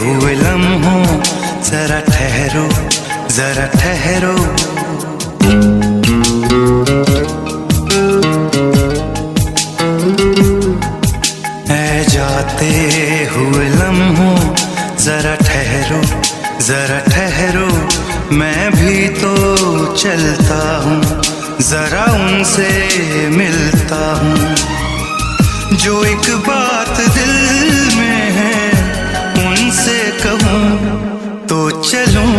हुए लम्हों जरा ठहरो, जरा ठहरो। ऐ जाते हुए लम्हों जरा ठहरो, जरा ठहरो। मैं भी तो चलता हूँ, जरा उनसे मिलता हूँ। जो एक बात दिल में है उनसे कहूँ तो चलूँ,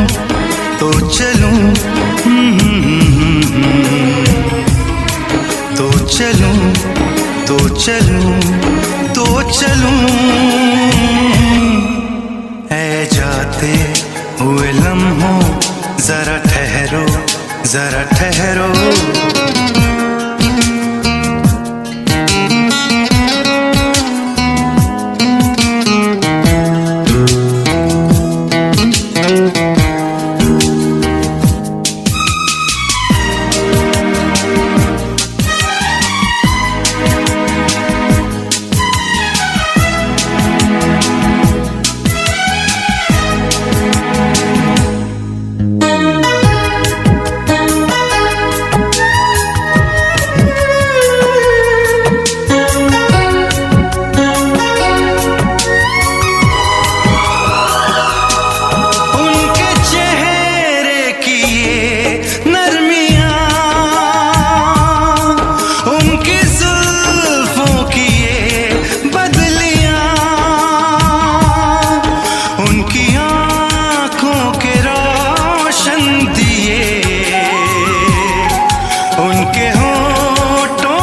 तो चलूँ, तो चलूँ, तो चलूँ, तो चलूँ। ऐ जाते हुए लम्हों जरा ठहरो, जरा ठहरो। उनके चेहरे की ये नरमियाँ, उनकी जुल्फों की ये बदलियाँ, उनकी आँखों के रोशन दिए, उनके होठों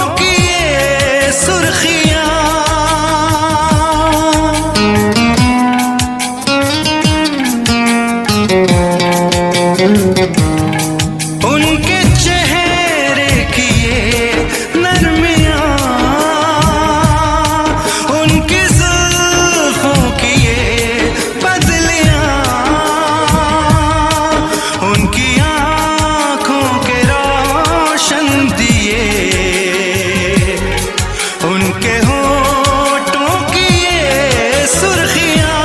की ये सुर्खियाँ,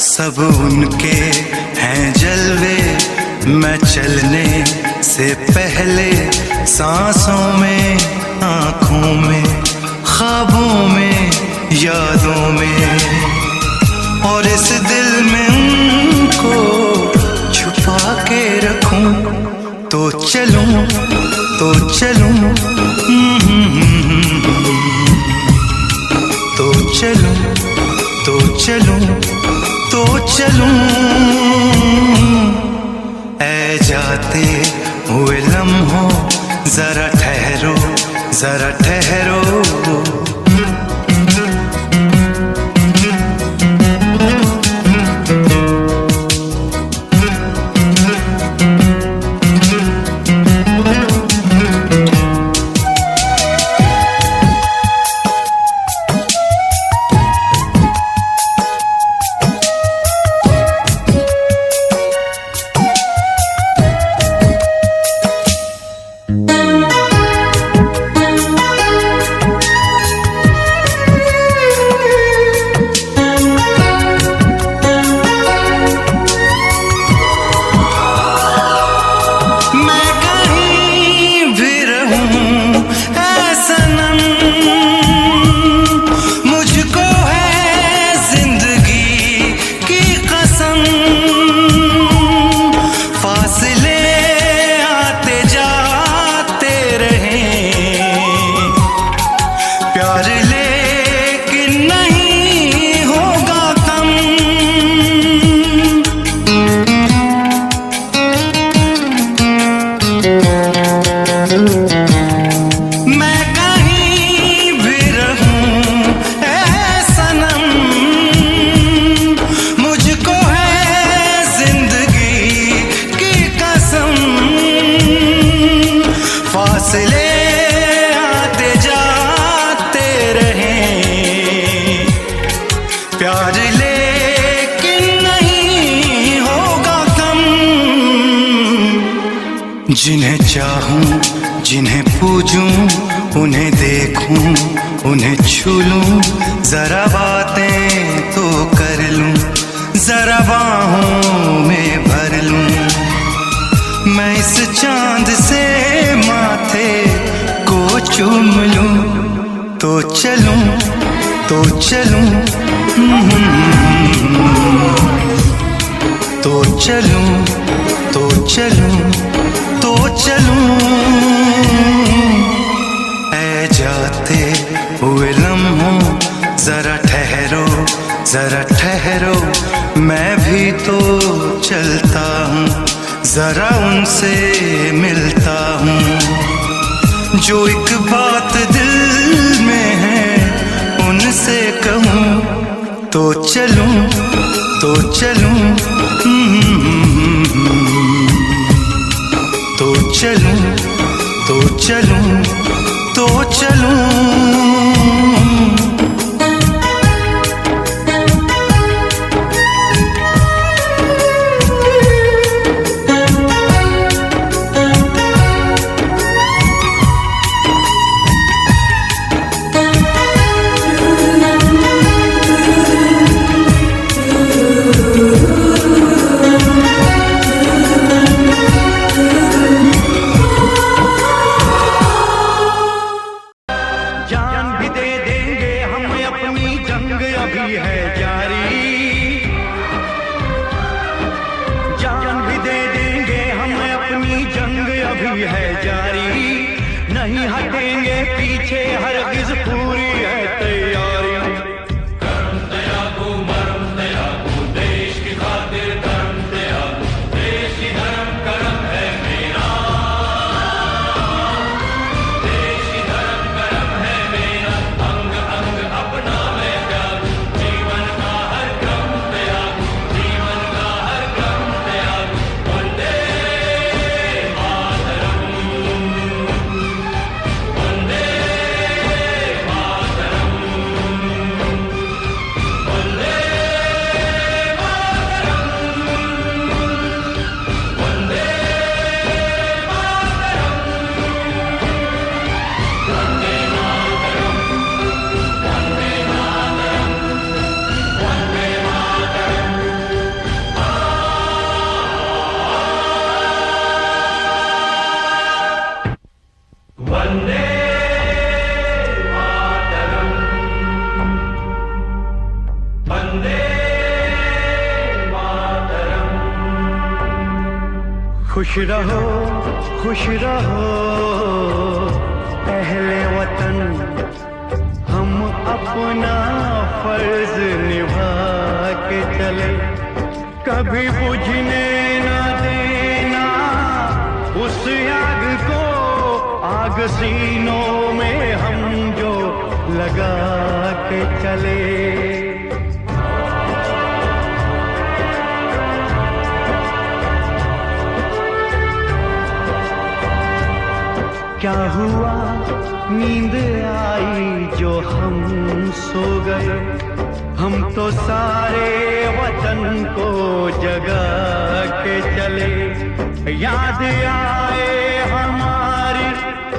सब उनके हैं जलवे। मैं चलने से पहले सांसों में, आँखों में, ख्वाबों में, यादों में, और इस दिल में उनको छुपा के रखूं तो चलूं, तो चलूं, तो चलूं, तो चलूं, तो चलूं। ऐ जाते हुए लम्हों जरा ठहरो, जरा ठहरो। प्यार लेकिन नहीं होगा कम। जिन्हें चाहूं, जिन्हें पूजूं, उन्हें देखूं, उन्हें छू लूं, जरा बातें तो तो चलूं, तो चलूं, तो चलूं, तो चलूं। ऐ जाते हुए लम्हों जरा ठहरो, जरा ठहरो, मैं भी तो चलता हूँ, जरा उनसे मिलता हूँ। जो एक बात दिल में है उनसे कहूँ, तो चलूं, तो चलूं, तो चलूं, तो चलूं, तो चलूं। नहीं हटेंगे पीछे, हरगिज़ पूरी है तैयारी। कर्म त्यागो मरम त्यागो, देश की खातिर कर्म त्यागो, देश की धर्म कर्म है मेरा, देश की धर्म कर्म है मेरा। अंग अंग अपना मैं त्यागू, जीवन का हर क्रम त्यागू, जीवन का हर क्रम त्यागू। वंदे मातरम, खुश रहो, खुश रहो अहले वतन, हम अपना फर्ज निभा के चले। कभी बुझने न देना उस आग को, आग सीनों में हम जो लगा के चले। क्या हुआ नींद आई जो हम सो गए, हम तो सारे वतन को जगा के चले। याद आए हमारी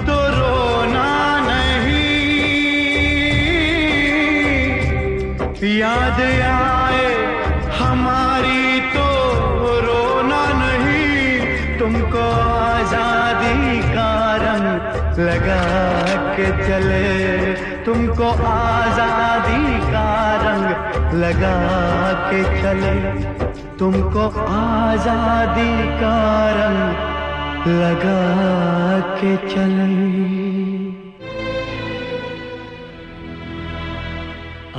तो रोना नहीं, याद आए हमारी तो रोना नहीं। तुमको आजादी का रंग लगा के चले, तुमको आजादी का रंग लगा के चले, तुमको आजादी का रंग लगा के चले।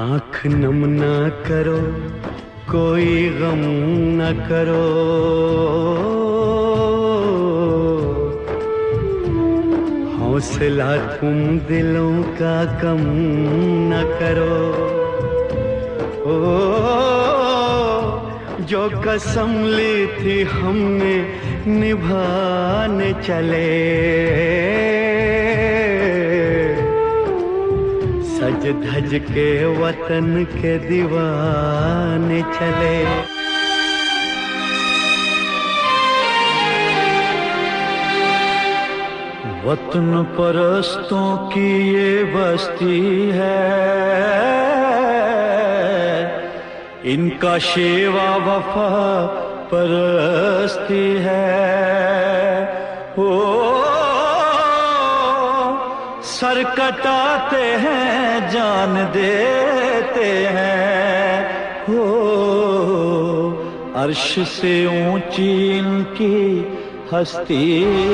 आँख नम न करो, कोई गम न करो, हौसला तुम दिलों का कम न करो। ओ जो कसम ली थी हमने निभाने चले, सज धज के वतन के दीवाने चले। वतन परस्तों की ये बस्ती है, इनका शेवा वफा परस्ती है। ओ सर कटाते हैं जान देते हैं हो, अर्श से ऊंची इनकी हस्ती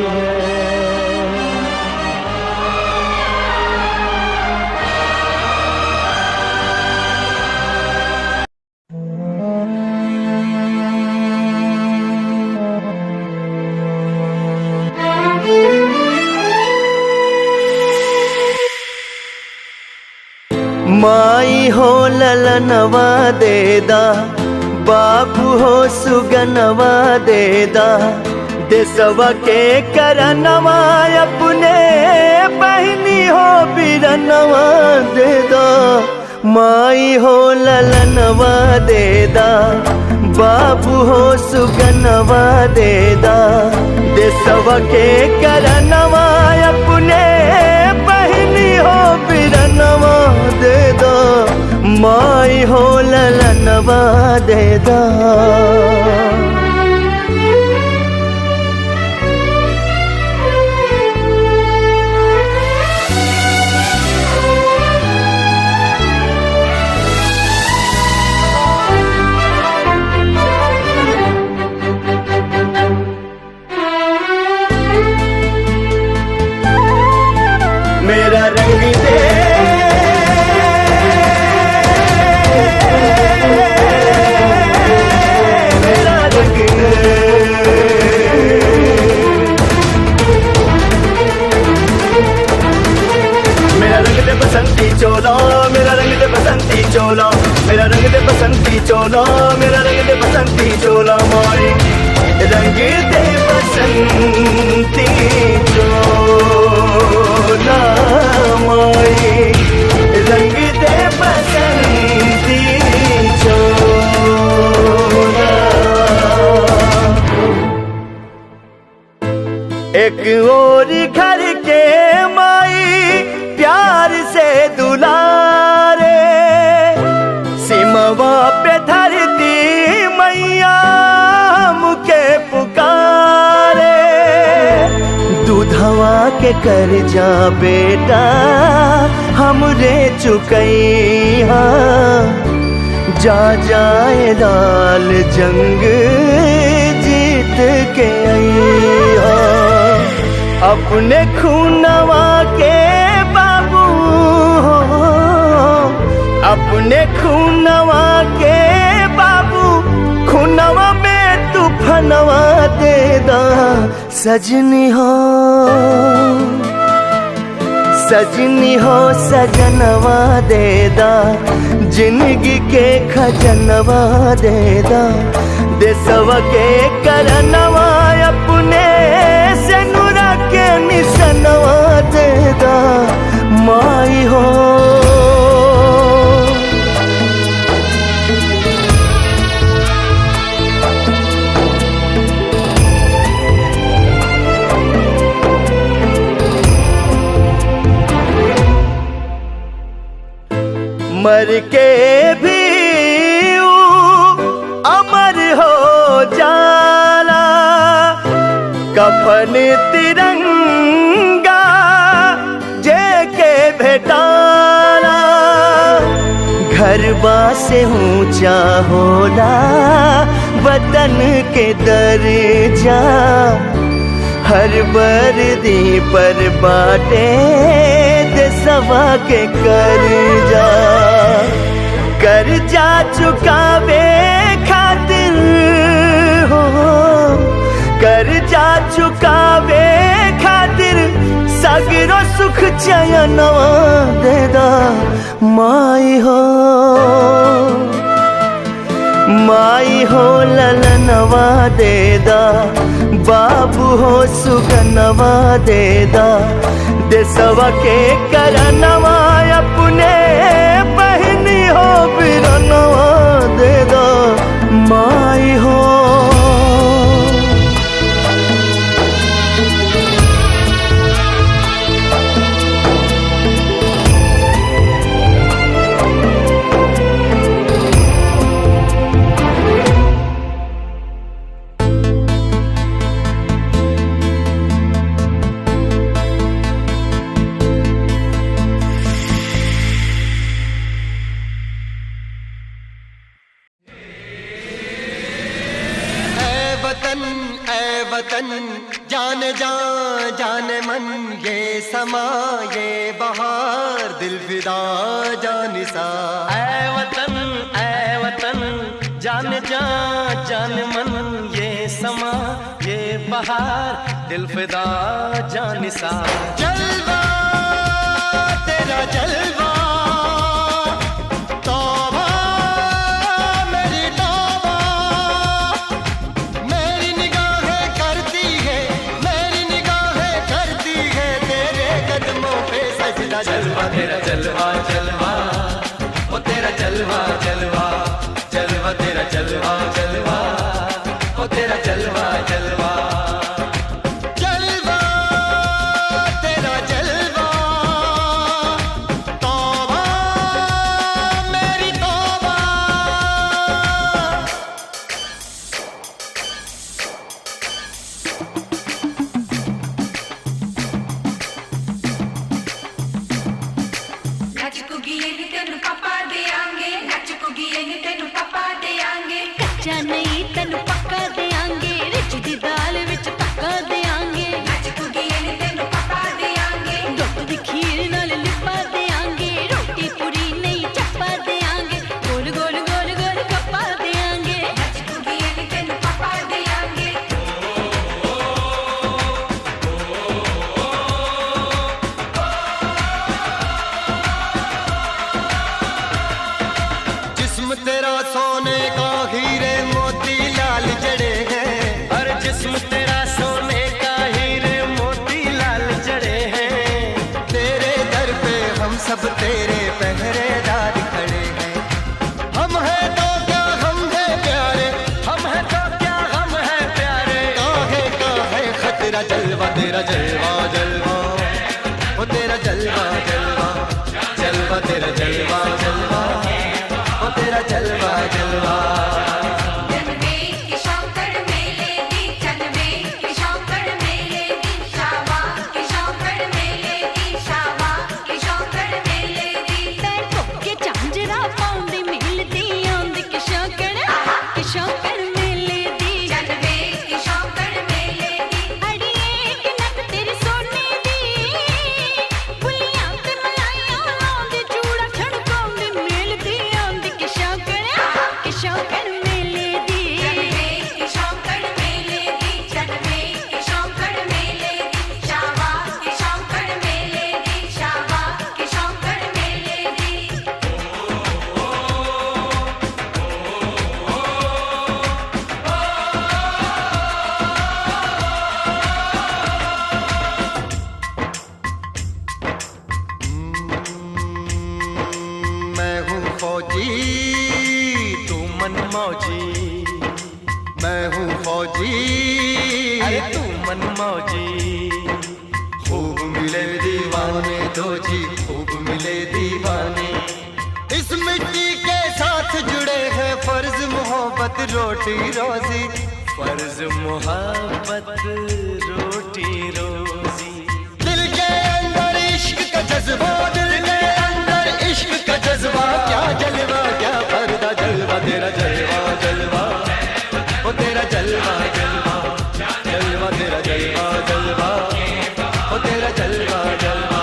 है। माई हो ललनवा देदा, बाबू हो सुगनवा देदा, देसवा के करनवा अपने बहनी हो बिरनवा देदा। माई हो ललनवा देदा, बाबू हो सुगनवा देदा, देसवा के करनवा अपने बहनी हो बिरनवा देदा। माई हो ललनवा देदा। मेरा रंग दे मेरा रंग दे, मेरा रंग दे बसंती चोला, मेरा रंग दे बसंती चोला, मेरा रंग दे बसंती चोला, मेरा रंग दे बसंती चोला। माई रंग दे बसंती चोला, माई रंग दे बसंती चोला। एक और घर के माई प्यार से दुलारे, सिमवा पे धरती मैया मुके पुकारे। दूधवा के कर जा बेटा हमरे चुकैया, जा जाए लाल जंग जीत के अइहा। अपने खूनवा के बाबू हो, अपने खूनवा के बाबू, खूनवा में तूफानवा देदा। सजनी हो सजनी हो सजनवा देदा, जिंदगी के खजनवा देदा। देसवा के करनवा अपने से नुरा के निशनवा देदा। माई हो मर के भी अमर हो जाला, कफन तिरंगा जेके भेटाला। घरबा से ऊंचा होला वतन के दर्जा, हर वर्दी पर बाटे देसवा के कर्जा। कर्जा चुकावे खातिर हो, कर्जा चुकावे खातिर सगरो सुख चयनवा देदा। माई हो माई हो ललनवा देदा, बाबू हो सुगनवा देदा। देसवा के करनवा अपने बहनी हो बिरनवा देदा। माई हो मन ये समा ये बहार दिल फिदा जानिसा। ऐ वतन जान जा जान मन ये समा ये बहार दिल फिदा जानिसा। जलवा तेरा जलवा तौबा मेरी तौबा, मेरी निगाहें करती है मेरी निगाहें करती है तेरे कदमों पे सजदा। जलवा तेरा जलवा जलवा ओ तेरा जलवा जलवा जलवा तेरा जलवा जलवा ओ तेरा जलवा जलवा। जलवा तेरा जलवा तौबा मेरी तौबा। नच कुगिए नी तेनू पापा देंगे, नच कुगिए नी तेनू पापा देंगे। कच्चा नहीं तेनू पक्का देंगे, रिच दी दाल विच पक्का देंगे। नच कुगिए नी तेनू पापा देंगे, दुध दी खीर नाल लिपा देंगे। रोटी पूरी नहीं चप्पा देंगे, गोल गोल गोल गोल कप्पा देंगे। नच कुगिए नी तेनू पापा देंगे। जिस्म तेरा सोने का हीरे मोती लाल जड़े हैं। हर जिस्म तेरा सोने का हीरे मोती लाल जड़े हैं। तेरे दर पे हम सब तेरे पहरेदार खड़े हैं। हम हैं तो क्या हम हैं प्यारे, हम हैं तो क्या हम हैं प्यारे। काहे का है खतरा। जलवा तेरा जलवा जलवा ओ तेरा जलवा जलवा जलवा तेरा जलवा जलवा ओ तेरा जलवा जलवा। जनवे की शौकड़ मेले दी, जनवे की शौकड़ मेले दी, शावा की शौकड़ मेले दी, शावा की शौकड़ मेले दी। पैर पक्के झांझरा पाउंदी मिलदी आंदी की शौकड़ मेले दी। जनवे की शौकड़ मेले दी, अड़िए की नक तेरी सोने दी। बुलियां ते मलाइयां लाउंदी, चूड़ा छड़काउंदी मिलदी आंदी की शौकड़ मेले दी। जनवे की शौकड़ मेले दी, जनवे की शौकड़ मेले दी, शावा की शौकड़ मेले दी, शावा की शौकड़ मेले दी। मैं हूँ फौजी तू मन मौजी मैं हूँ फौजी अरे तू मन मौजी। खूब मिले दीवाने दो जी खूब मिले दीवाने। इस मिट्टी के साथ जुड़े हैं फर्ज मोहब्बत रोटी रोजी। फर्ज मोहब्बत रोटी रोजी। दिल के अंदर इश्क का जज्बा, दिल के अंदर इश्क का जज्बा। क्या जलवा क्या पर्दा। जलवा तेरा जलवा जलवा ओ तेरा जलवा जलवा जलवा तेरा जलवा जलवा ओ तेरा जलवा जलवा।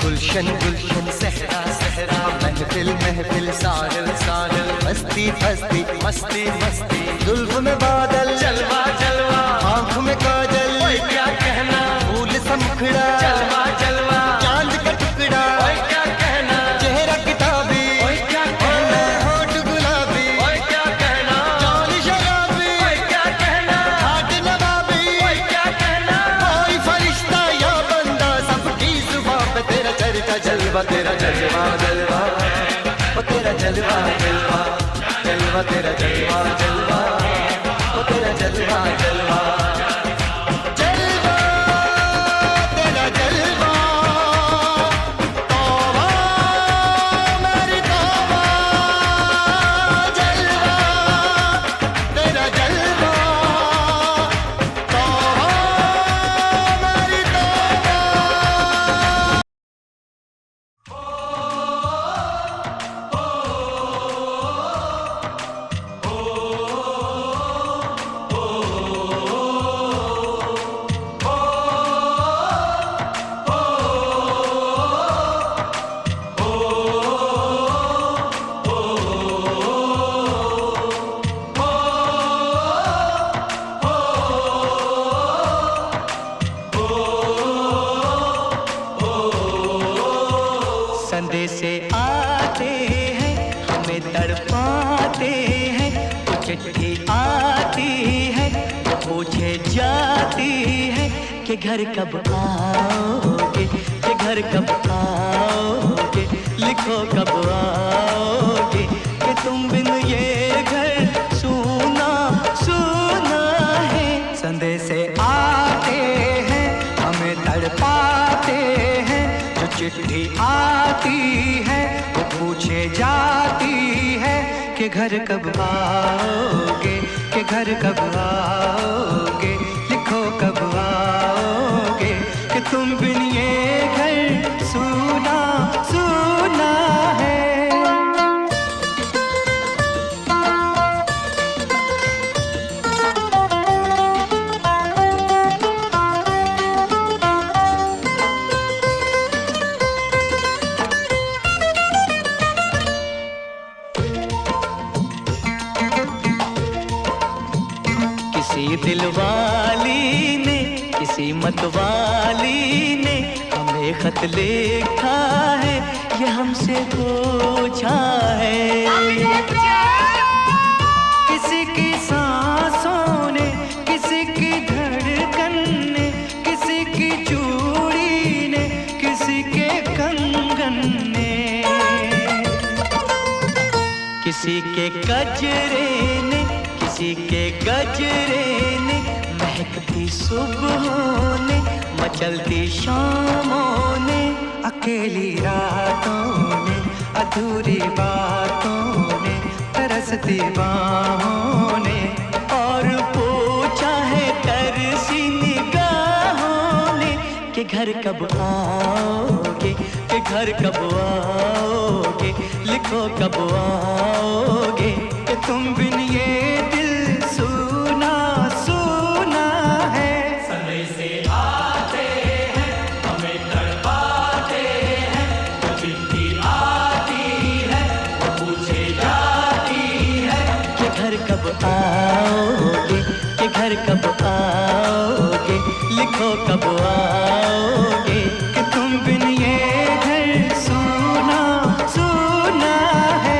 गुलशन गुलशन सहरा सहरा महफिल महफिल साहिल साहिल मस्ती मस्ती मस्ती मस्ती जुल्फ में बादल जलवा जलवा आँख में काजल ओए क्या कहना। फूल सा मुखड़ा जलवा जलवा चांद का टुकड़ा ओए क्या कहना। चेहरा किताबी ओए क्या कहना। होठ गुलाबी ओए क्या कहना। चाल शराबी ओए क्या कहना। हाथ नवाबी ओए क्या कहना। कोई फरिश्ता या बंदा सबकी जुबान पे तेरा चर्चा। जलवा तेरा जलवा जलवा ओ तेरा जलवा जलवा जलवा तेरा जलवा जलवा ओ तेरा जलवा जलवा। जाती है कि घर कब आओगे, कि घर कब आओगे, लिखो कब आओगे, कि तुम बिन ये घर सूना सूना है। संदेशे आते हैं हमें तड़पाते हैं, जो चिट्ठी आती है वो पूछे जाती है कि घर कब आओगे, कि घर कब आओगे, लिखो कब आओगे, कि तुम बिन ये घर सूना सूना है। किसी दिलवाली ने, किसी मतवाली ने हमें खत लिखा है, ये हमसे पूछा है। किसी की सांसों ने, किसी की धड़कन ने, किसी की चूड़ी ने, किसी के कंगन ने, किसी के गजरे ने, किसी के गजरे ने, महकती सुबहों ने, मचलती शामों ने, अकेली रातों ने, अधूरी बातों ने, तरसती बाहों ने, और पूछा है तरसी निगाहों ने कि घर कब आओगे, कि घर कब आओगे, लिखो कब आओगे, कि तुम बिन ये दिल सूना सूना है। समय से आते हैं हमें तड़पाते हैं, जो चिट्ठी आती है वो पूछे जाती है कि घर कब आओगे, कि घर कब आओगे, लिखो कब आओगे, कि तुम बिन ये घर सूना सूना है।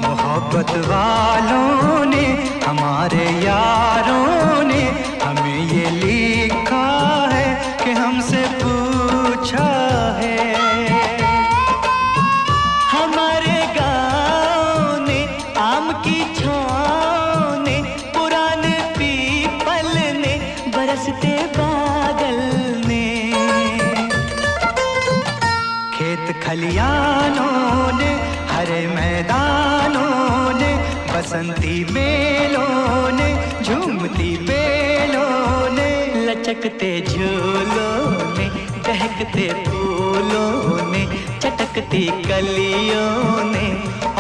मोहब्बत वालों ने, हमारे यारों ने हमें ये लिखा है कि हमसे पूछा है। हमारे गाँव ने, आम की छाँव ने, पुराने पीपल ने, बरसते बादल ने, खेत खलियानों ने, हरे मैदानों ने, बसंती मेलों ने, झूमती बेलों ने, लचकते झूलों ने, दहकते फूलों ने, चटकती कलियों ने,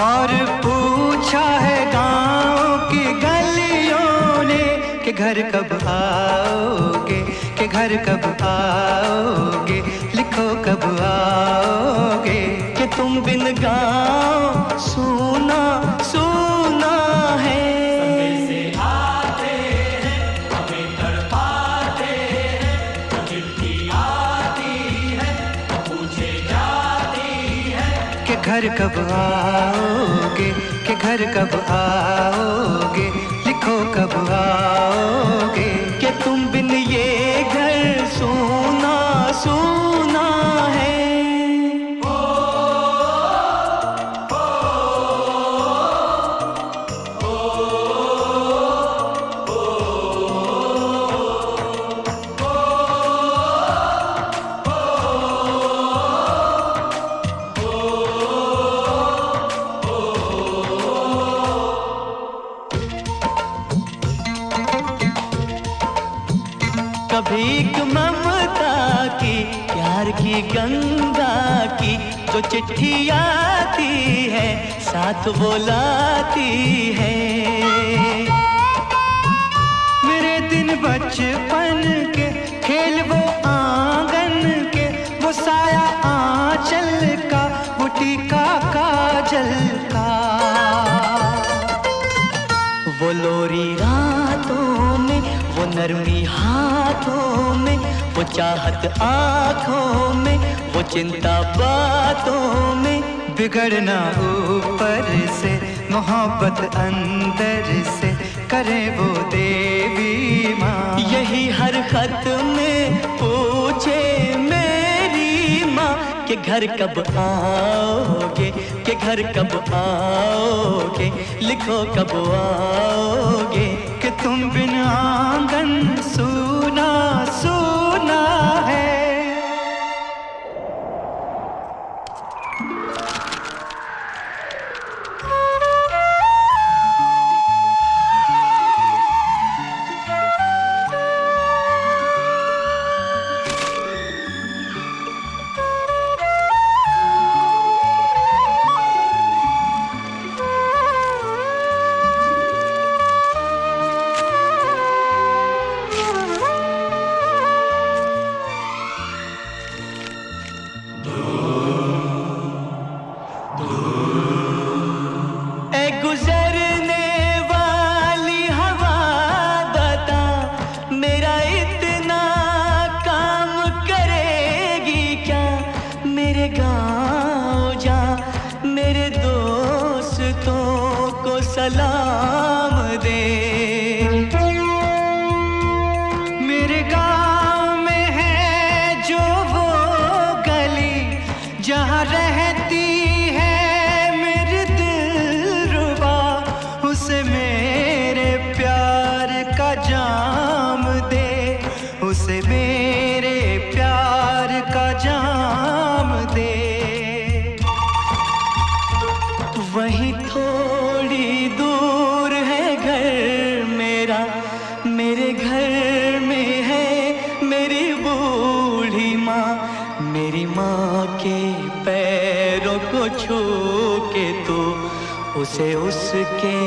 और पूछा है गाँव की गलियों ने कि घर कब आओगे, कि घर कब आओगे, लिखो कब आओगे, कि तुम बिन गाँव सूना सूना है। समय से आते हैं हमें तड़पाते हैं, जो चिट्ठी आती है वो पूछे जाती है कि घर कब आओगे, कि घर कब आओगे, लिखो कब आओगे, कि तुम बिन ये घर सूना सूना है। कभी एक ममता की, प्यार की गंगा की, जो चिट्ठी आती है साथ वो लाती है। मेरे दिन बचपन के खेल वो आंगन के, वो साया आंचल का, वो टीका काजल का, गर्मी हाथों में, वो चाहत आँखों में, वो चिंता बातों में। बिगड़ना ऊपर से, मोहब्बत अंदर से, करे वो देवी माँ। यही हर खत में पूछे मेरी माँ कि घर कब आओगे, कि घर कब आओगे, लिखो कब आओगे। कि तुम बिन आंगन सूना सूना है। सलाम दे। मेरे गांव में है जो वो गली जहाँ रहती है मेरी दिलरुबा, उसे मेरे प्यार का जाम दे, उसे मेरे प्यार का जाम दे। वहीं थोड़ी दूर है घर मेरा, मेरे घर में है मेरी बूढ़ी माँ। मेरी माँ के पैरों को छू के तो उसे उसके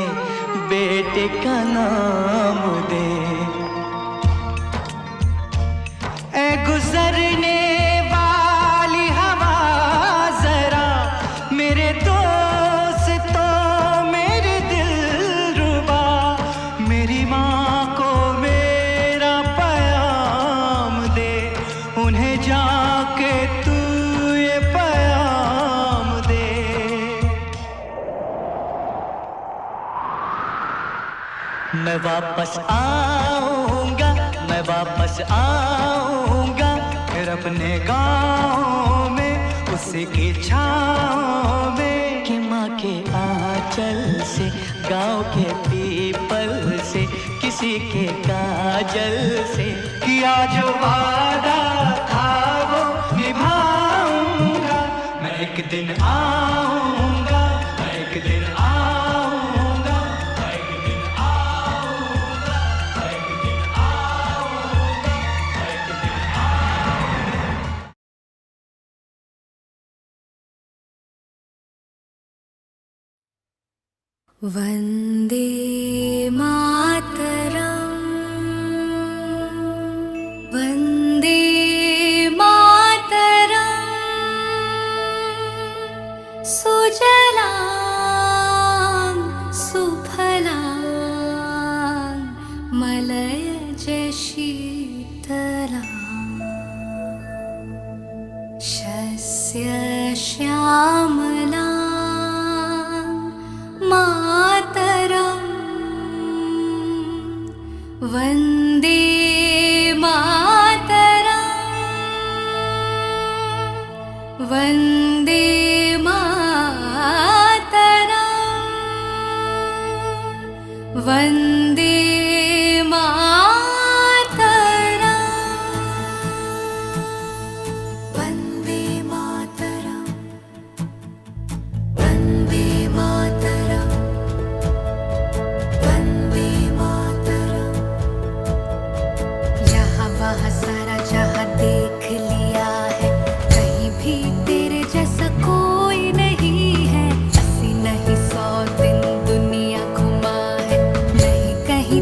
बेटे का नाम दे। ऐ गुजरने वाली हवा जरा मेरे मेरी माँ को मेरा प्याम दे, उन्हें जाके तू ये प्याम दे। मैं वापस आऊँगा, मैं वापस आऊँगा, फिर अपने गाँव में उसी की छाँव में। कि माँ के आंचल से, गाँव के पीपल से, किसी के काजल से किया जो वादा था वो निभाऊंगा। मैं एक दिन आऊंगा, मैं एक दिन आऊंगा, मैं एक दिन आऊंगा, मैं एक दिन आऊंगा, मैं एक दिन आऊंगा। वन्दे मातरम्, वन्दे मातरम्। सुजलां सुफलां मलयज शीतलां, शस्य श्यामलां मातरम्। वन्दे मातरम्, वन्दे मातरम्, वन्दे कहीं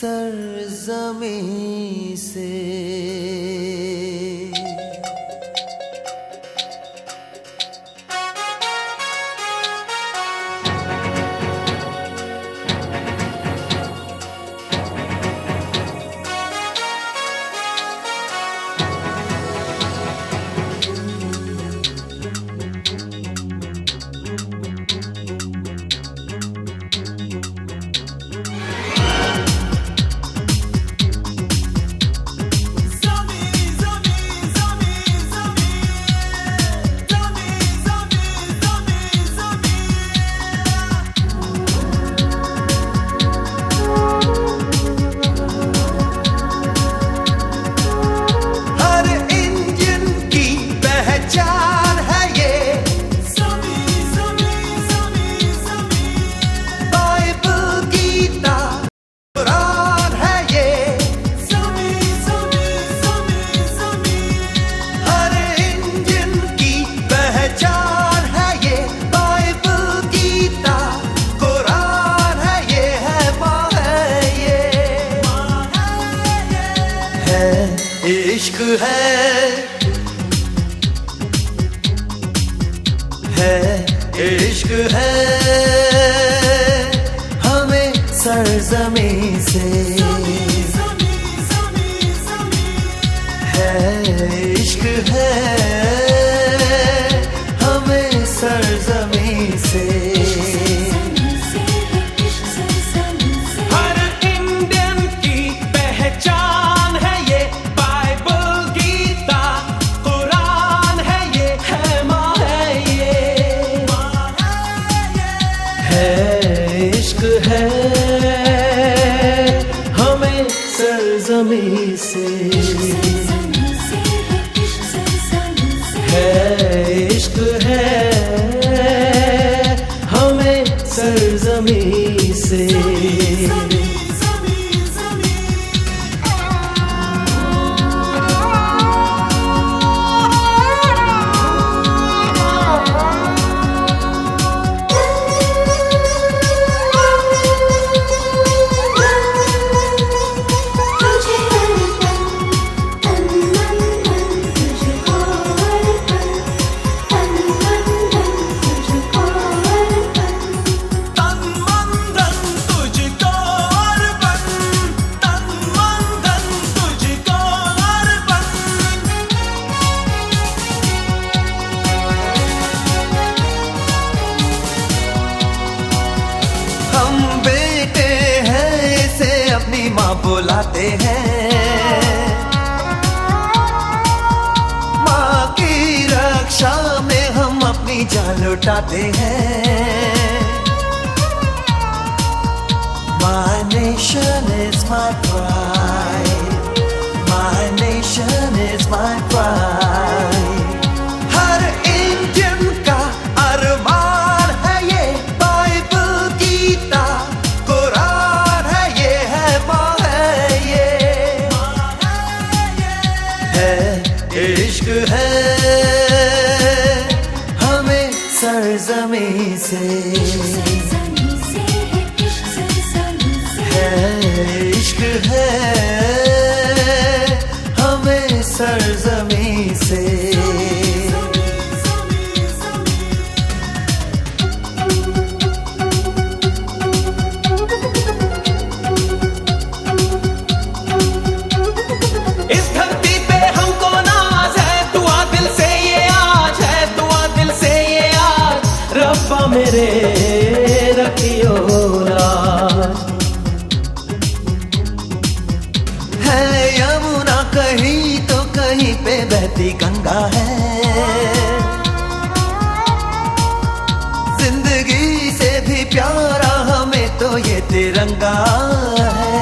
सरजमी से। इश्क है इश्क है हमें सरजमी से है इश्क है हमें सरजमी से। इश्क है हमें सरजमी से है इश्क है हमें सरजमी से। माँ बुलाते हैं माँ की रक्षा में हम अपनी जान लुटाते हैं। My nation is my pride, my nation is my pride। Her Indian का अरमान है ये बाइबल गीता कुरान है ये है माँ है इश्क है हमें सरजमी से है इश्क है हमें सरजमी से। मेरे रखियो राज है यमुना कहीं तो कहीं पे बहती गंगा है। जिंदगी से भी प्यारा हमें तो ये तिरंगा है।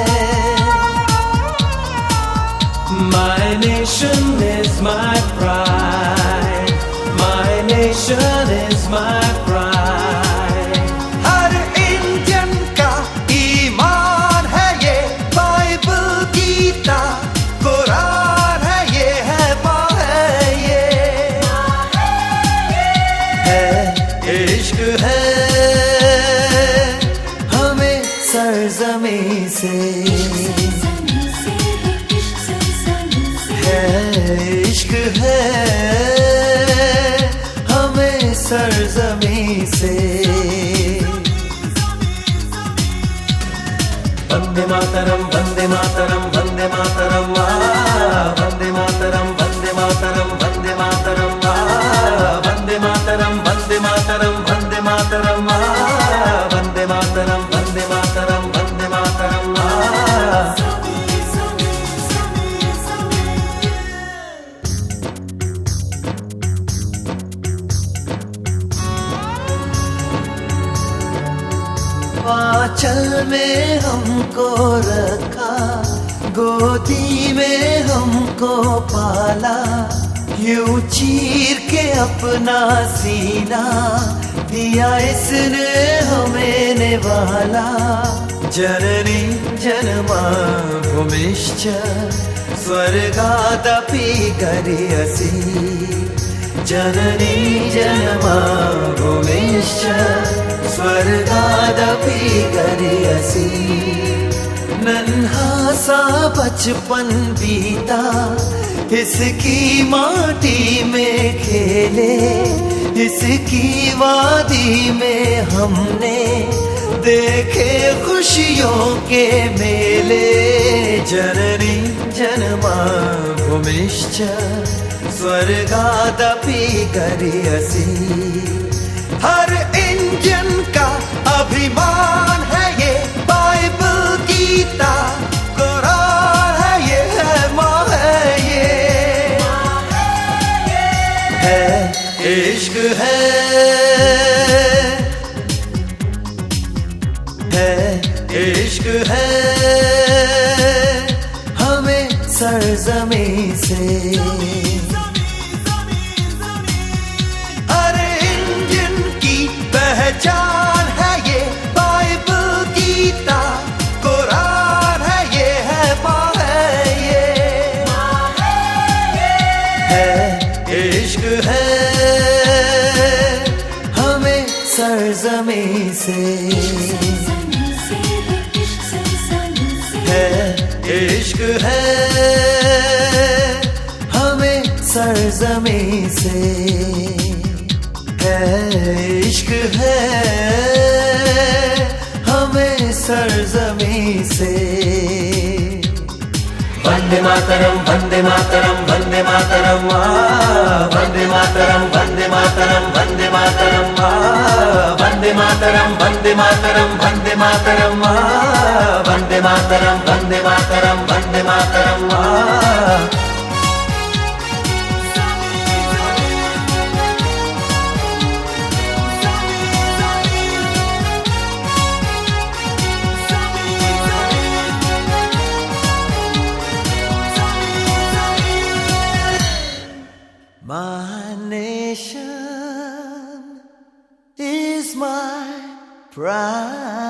My nation is my pride, my nation is my pride। इश्क है हमें सरजमी से है इश्क है हमें सरजमी से। वंदे मातरम वंदे मातरम वंदे मातरम वंदे मातरम वंदे मातरम वंदे मातरम वंदे मातरम वंदे मातरम वंदे मातरम वंदे मातरम वंदे मातरम वंदे मातरम। आंचल में हमको रखा, गोदी में हमको पाला, यूं चीर के अपना सीना दिया इसने हमें निवाला। जननी जन्मा भूमिश्च स्वर्गादपि गरीयसी। जननी जन्मा भूमिश्च स्वर्गादपि गरीयसी। नन्हा सा बचपन बीता इसकी माटी में खेले, इसकी वादी में हमने देखे खुशियों के मेले। जननी जन्मा भूमिश्च स्वर्गादपि गरीयसी। हर इंजन का अभिमान है ये बाइबल गीता कुरान है ये, है माँ है ये, है इश्क है इश्क है हमें सरजमी से। पहचान है ये बाइबल गीता कुरान है ये, है माँ है ये, है इश्क है हमें सरजमी से। है इश्क है हमें सरजमी से। है इश्क है हमें सरजमी से। Vande Mataram Vande Mataram Vande Mataram Vande Mataram Vande Mataram Vande Mataram Vande Mataram Vande Mataram Vande Mataram Vande Mataram Vande Mataram Vande Mataram. My nation is my pride.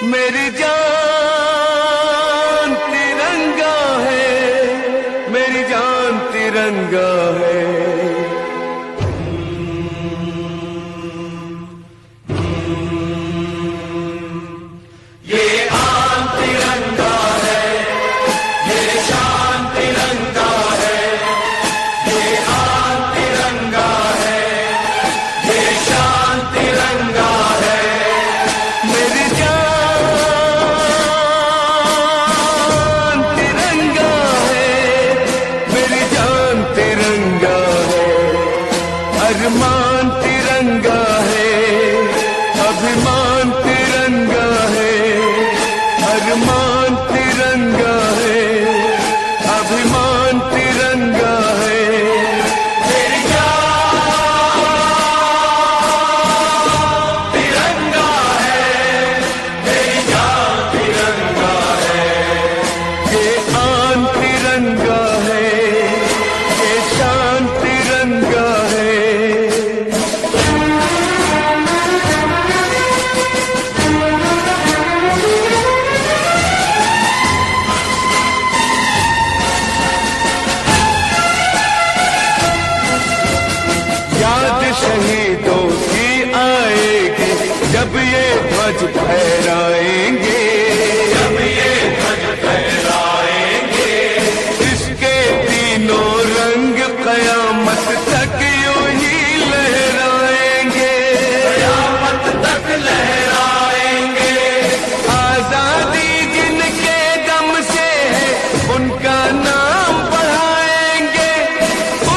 मेरी जान तिरंगा है, मेरी जान तिरंगा है। ये आन तिरंगा है, ये शान तिरंगा है, ये आन तिरंगा है, ये शान तिरंगा है। मेरी जान तिरंगा है, मेरी जान तिरंगा है। अरमान तिरंगा है, अभिमान तिरंगा है। अरमान तिरंगा है, अभिमान तिरंगा है। मेरी जान तिरंगा है, मेरी जान तिरंगा है। ये आन तिरंगा है, ये शान तिरंगा है। याद शहीदों की आएगी जब ये ध्वज फहराएंगे, जब ये ध्वज फहराएंगे। इसके तीनों रंग कयामत तक यूं ही लहराएंगे, कयामत तक लहराएंगे। आजादी जिनके दम से है उनका नाम बढ़ाएंगे।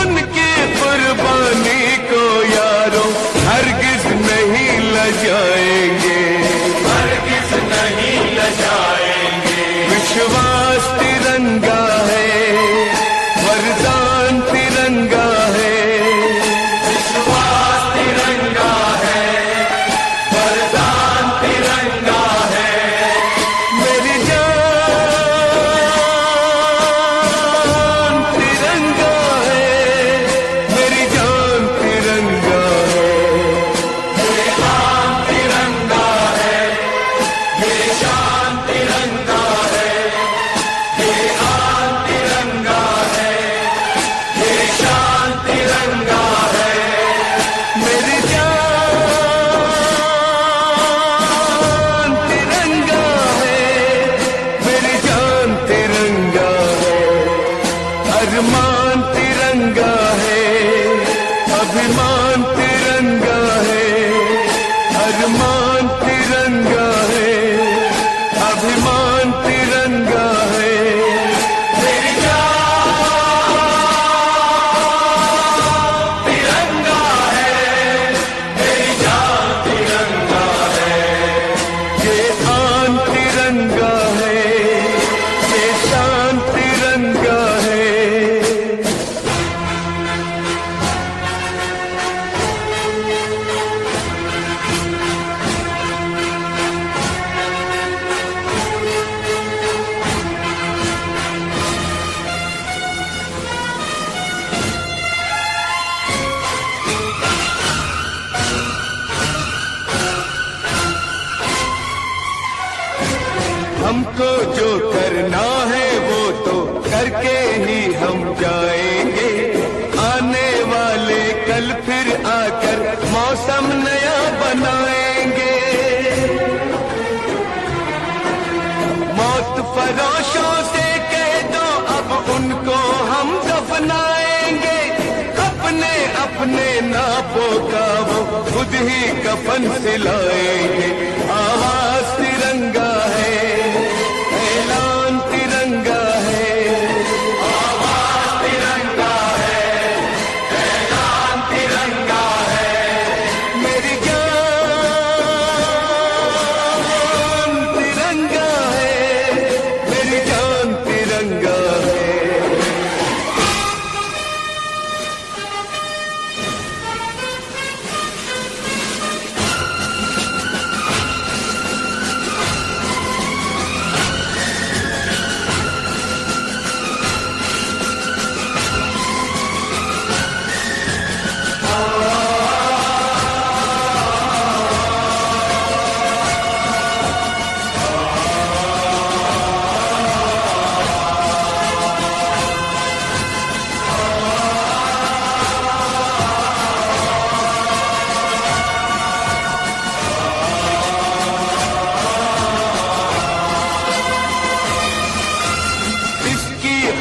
उनकी कुर्बानी को यारों हरगिज नहीं लजाएंगे, हरगिज नहीं लजाएंगे। विश्वास तिरंगा है, वरदान तिरंगा है। विश्वास तिरंगा है, हमको जो करना है वो तो करके ही हम जाएंगे। आने वाले कल फिर आकर मौसम नया बनाएंगे। मौत फरोशों से कह दो अब उनको हम दफनाएंगे। अपने अपने नापों का वो खुद ही कफन सिलाएंगे। आवाज तिरंगा है, ऐलान तिरंगा है। आवाज तिरंगा है, ऐलान तिरंगा है। मेरी जान तिरंगा है, मेरी जान तिरंगा है।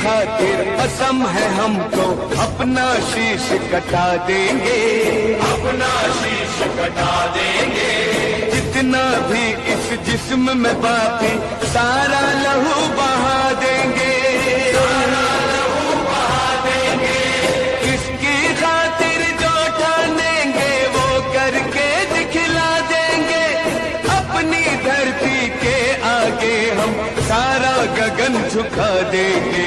खातिर कसम है हमको अपना शीश कटा देंगे। अपना शीश कटा देंगे। जितना भी इस जिस्म में बाकी सारा लहू बहा देंगे। सारा लहू बहा देंगे। किसकी खातिर जो ठानेंगे वो करके दिखला देंगे। अपनी धरती के आगे हम सारा गगन झुका देंगे।